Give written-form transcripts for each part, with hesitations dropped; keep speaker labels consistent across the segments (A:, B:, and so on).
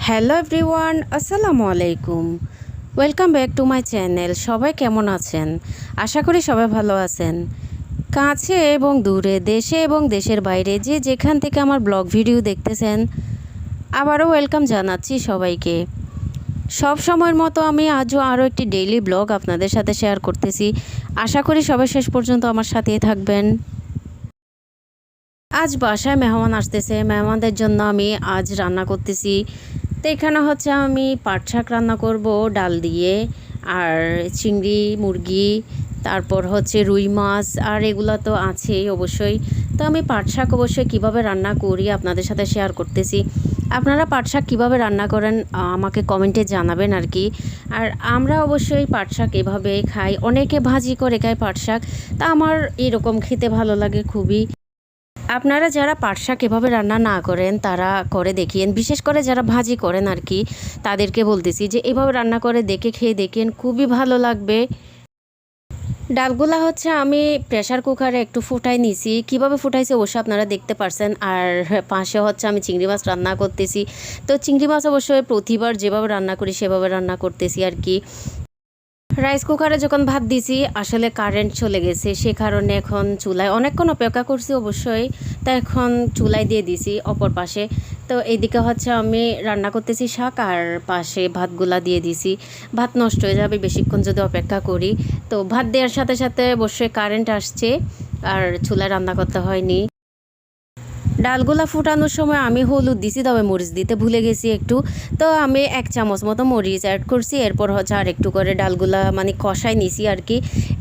A: Hello everyone, আসসালামু আলাইকুম। Welcome back to my channel. সবাই কেমন আছেন? আশা করি সবাই ভালো আছেন। কাছে এবং দূরে, দেশে এবং দেশের বাইরে যে যেখান থেকে আমার ব্লগ ভিডিও দেখতেছেন, আবারও ওয়েলকাম জানাচ্ছি সবাইকে। সব সময়ের মতো আমি আজও আরও একটি ডেইলি ব্লগ আপনাদের সাথে শেয়ার করতেছি। আশা করি সবাই শেষ পর্যন্ত আমার সাথেই থাকবেন। আজ বাসায় মেহমান আসতেছে, মেহমানদের জন্য আমি আজ রান্না করতেছি। তো এখানে হচ্ছে আমি পাট শাক রান্না করব ডাল দিয়ে, আর চিংড়ি মুরগি, তারপর হচ্ছে রুই মাছ, আর এগুলো তো আছেই অবশ্যই। তো আমি পাট শাক অবশ্যই কীভাবে রান্না করি আপনাদের সাথে শেয়ার করতেছি। আপনারা পাট শাক কীভাবে রান্না করেন আমাকে কমেন্টে জানাবেন আর কি। আর আমরা অবশ্যই পাট শাক এভাবে খাই, অনেকে ভাজি করে খায় পাট শাক। তা আমার এরকম খেতে ভালো লাগে খুবই। আপনারা যারা পাট শাক এভাবে রান্না না করেন তারা করে দেখিয়েন, বিশেষ করে যারা ভাজি করেন আর কি, তাদেরকে বলতেছি যে এভাবে রান্না করে দেখে খেয়ে দেখেন, খুবই ভালো লাগবে। ডালগুলা হচ্ছে আমি প্রেশার কুকারে একটু ফুটাই নিছি, কিভাবে ফুটাইছি অবশ্যই আপনারা দেখতে পারছেন। আর পাশে হচ্ছে আমি চিংড়ি মাছ রান্না করতেছি। তো চিংড়ি মাছ অবশ্যই প্রতিবার যেভাবে রান্না করি সেভাবে রান্না করতেছি আর কি। রাইস কুকারে যখন ভাত দিছি আসলে কারেন্ট চলে গেছে, সে কারণে এখন চুলায় অনেকক্ষণ অপেক্ষা করছি অবশ্যই। তা এখন চুলায় দিয়ে দিছি অপর পাশে। তো এইদিকে হচ্ছে আমি রান্না করতেছি শাক, আর পাশে ভাতগুলা দিয়ে দিছি। ভাত নষ্ট হয়ে যাবে বেশিক্ষণ যদি অপেক্ষা করি। তো ভাত দেওয়ার সাথে সাথে অবশ্যই কারেন্ট আসছে, আর চুলায় রান্না করতে হয়নি। ডালগুলা ফুটানোর সময় আমি হলুদ দিছি, তবে মরিচ দিতে ভুলে গেছি একটু। তো আমি 1 চামচ মতো মরিচ অ্যাড করছি। এরপর হচ্ছে আর একটু করে ডালগুলা মানে কষাই নিছি আর কি।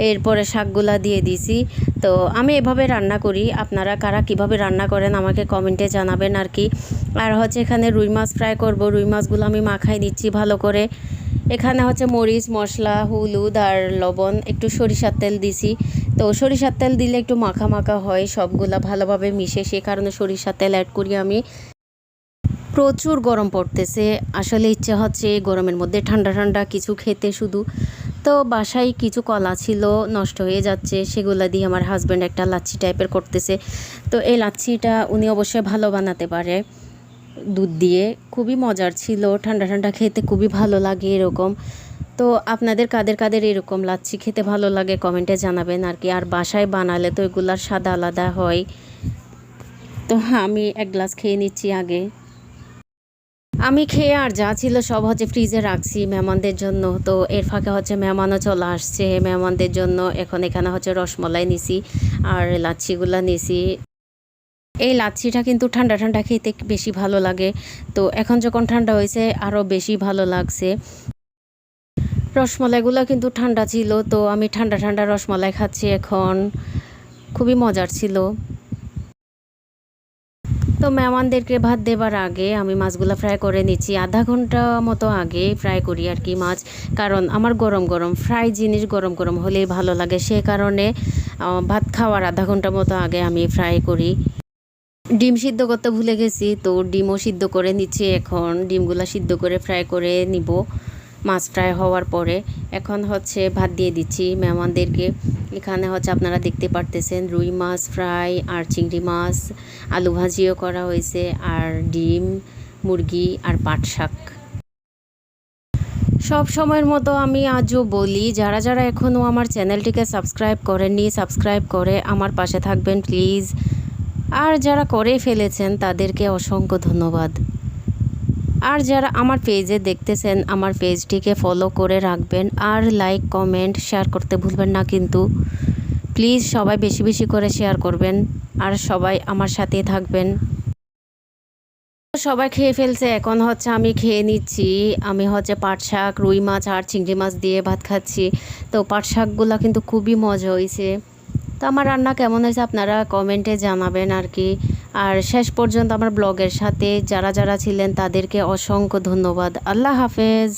A: এরপরে শাকগুলা দিয়ে দিছি। তো আমি এভাবে রান্না করি, আপনারা কারা কিভাবে রান্না করেন আমাকে কমেন্টে জানাবেন আর কি। আর হচ্ছে এখানে রুই মাছ ফ্রাই করব, রুই মাছগুলো আমি মাখাই দিচ্ছি ভালো করে। এখানে হচ্ছে মরিচ মশলা হলুদ আর লবণ, একটু সরিষার তেল দিছি। তো সরিষার তেল দিলে একটু মাখা মাখা হয়, সবগুলা ভালোভাবে মিশে, সে কারণে সরিষার তেল অ্যাড করি আমি। প্রচুর গরম পড়তেছে, আসলে ইচ্ছে হচ্ছে গরমের মধ্যে ঠান্ডা ঠান্ডা কিছু খেতে শুধু। তো বাসায় কিছু কলা ছিল নষ্ট হয়ে যাচ্ছে, সেগুলো দিয়ে আমার হাজব্যান্ড একটা লাচ্ছি টাইপের করতেছে। তো এই লাচ্ছিটা উনি অবশ্যই ভালো বানাতে পারে, দুধ দিয়ে খুবই মজার ছিল, ঠান্ডা ঠান্ডা খেতে খুবই ভালো লাগে এরকম। তো আপনাদের কাদের কাদের এরকম লাচ্ছি খেতে ভালো লাগে কমেন্টে জানাবেন আর কি। আর বাসায় বানালে তো এগুলার স্বাদ আলাদা হয়। তো আমি 1 গ্লাস খেয়ে নিচ্ছি আগে। আমি খেয়ে আর যা ছিল সব হচ্ছে ফ্রিজে রাখছি মেহমানদের জন্য। তো এর ফাঁকে হচ্ছে মেহমানও চলে আসছে মেহমানদের জন্য। এখন এখানে হচ্ছে রসমলাই নিছি আর লাচ্ছিগুলা নিছি। এই লাচ্ছিটা কিন্তু ঠান্ডা ঠান্ডা খেতে বেশি ভালো লাগে। তো এখন যখন ঠান্ডা হয়েছে আরও বেশি ভালো লাগছে। রসমালাইগুলো কিন্তু ঠান্ডা ছিল, তো আমি ঠান্ডা ঠান্ডা রসমালাই খাচ্ছি এখন, খুবই মজার ছিল। তো মেহমানদেরকে ভাত দেবার আগে আমি মাছগুলো ফ্রাই করে নিচ্ছি, আধা ঘন্টা মতো আগে ফ্রাই করি আর কি মাছ। কারণ আমার গরম গরম ফ্রাই জিনিস গরম গরম হলেই ভালো লাগে, সে কারণে ভাত খাওয়ার আধা ঘন্টা মতো আগে আমি ফ্রাই করি। ডিম সিদ্ধ করতে ভুলে গেছি, তো ডিমও সিদ্ধ করে নিচ্ছি এখন। ডিমগুলো সিদ্ধ করে ফ্রাই করে নিব মাছ ফ্রাই হওয়ার পরে। এখন হচ্ছে ভাত দিয়ে দিচ্ছি মেহমানদেরকে। এখানে হচ্ছে আপনারা দেখতে পারতেছেন রুই মাছ ফ্রাই, আর চিংড়ি মাছ আলু ভাজিও করা হয়েছে, আর ডিম মুরগি আর পাট শাক। সব সময়ের মতো আমি আজও বলি, যারা যারা এখনও আমার চ্যানেলটিকে সাবস্ক্রাইব করেননি সাবস্ক্রাইব করে আমার পাশে থাকবেন প্লিজ। আর যারা করে ফেলেছেন তাদেরকে অসংখ্য ধন্যবাদ। আর যারা আমার পেজে দেখতেছেন আমার পেজটিকে ফলো করে রাখবেন, আর লাইক কমেন্ট শেয়ার করতে ভুলবেন না কিন্তু। প্লিজ সবাই বেশি বেশি করে শেয়ার করবেন, আর সবাই আমার সাথেই থাকবেন। সবাই খেয়ে ফেলছে, এখন হচ্ছে আমি খেয়ে নিচ্ছি। আমি হচ্ছে পাট শাক রুই মাছ আর চিংড়ি মাছ দিয়ে ভাত খাচ্ছি। তো পাট শাকগুলো কিন্তু খুবই মজা হয়েছে। তো আমার রান্না কেমন হয়েছে আপনারা কমেন্টে জানাবেন আর কি। আর শেষ পর্যন্ত আমার ব্লগের সাথে যারা যারা ছিলেন তাদেরকে অসংখ্য ধন্যবাদ। আল্লাহ হাফেজ।